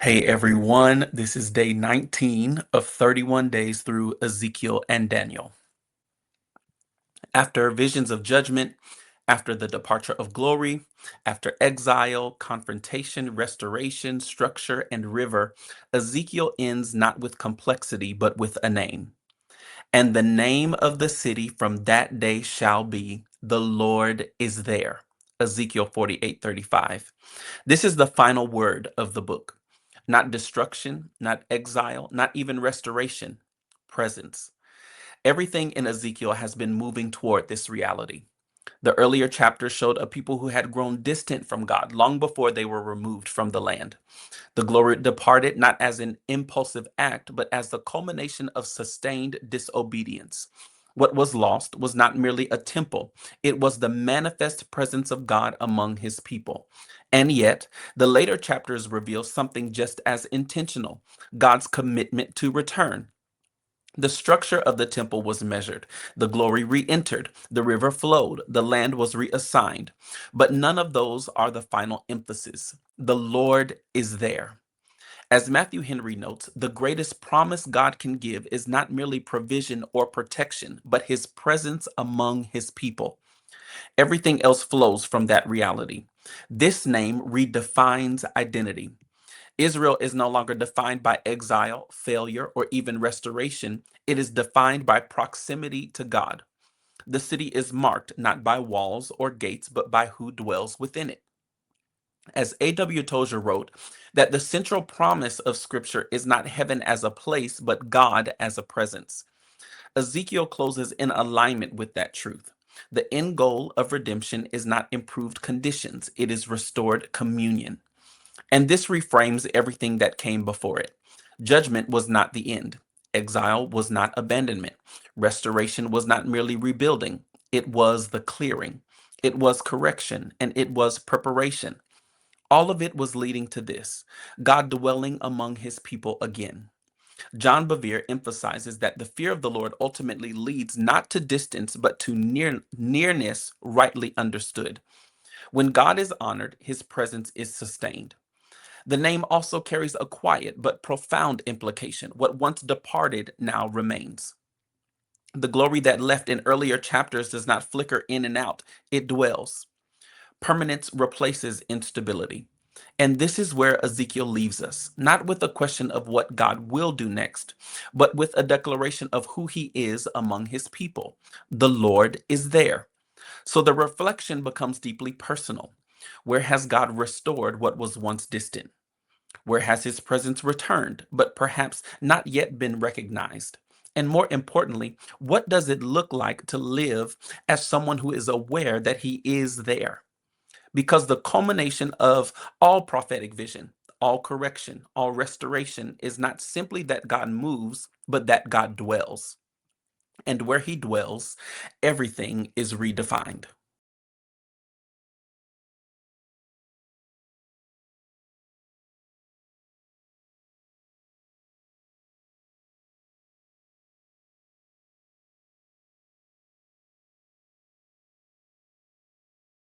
Hey everyone, this is day 19 of 31 days through Ezekiel and Daniel. After visions of judgment, after the departure of glory, after exile, confrontation, restoration, structure, and river, Ezekiel ends not with complexity, but with a name. And the name of the city from that day shall be, The Lord is there. Ezekiel 48:35. This is the final word of the book. Not destruction, not exile, not even restoration, presence. Everything in Ezekiel has been moving toward this reality. The earlier chapters showed a people who had grown distant from God long before they were removed from the land. The glory departed not as an impulsive act, but as the culmination of sustained disobedience. What was lost was not merely a temple, it was the manifest presence of God among his people. And yet, the later chapters reveal something just as intentional: God's commitment to return. The structure of the temple was measured. The glory re entered. The river flowed. The land was reassigned. But none of those are the final emphasis. The Lord is there. As Matthew Henry notes, the greatest promise God can give is not merely provision or protection, but his presence among his people. Everything else flows from that reality. This name redefines identity. Israel is no longer defined by exile, failure, or even restoration. It is defined by proximity to God. The city is marked not by walls or gates, but by who dwells within it. As A.W. Tozer wrote, that the central promise of Scripture is not heaven as a place, but God as a presence. Ezekiel closes in alignment with that truth. The end goal of redemption is not improved conditions, it is restored communion. And this reframes everything that came before it. Judgment was not the end. Exile was not abandonment. Restoration was not merely rebuilding. It was the clearing. It was correction, and it was preparation. All of it was leading to this: God dwelling among his people again. John Bevere emphasizes that the fear of the Lord ultimately leads not to distance, but to nearness rightly understood. When God is honored, his presence is sustained. The name also carries a quiet but profound implication. What once departed now remains. The glory that left in earlier chapters does not flicker in and out, it dwells. Permanence replaces instability. And this is where Ezekiel leaves us, not with a question of what God will do next, but with a declaration of who he is among his people. The Lord is there. So the reflection becomes deeply personal. Where has God restored what was once distant? Where has his presence returned, but perhaps not yet been recognized? And more importantly, what does it look like to live as someone who is aware that he is there? Because the culmination of all prophetic vision, all correction, all restoration is not simply that God moves, but that God dwells. And where he dwells, everything is redefined.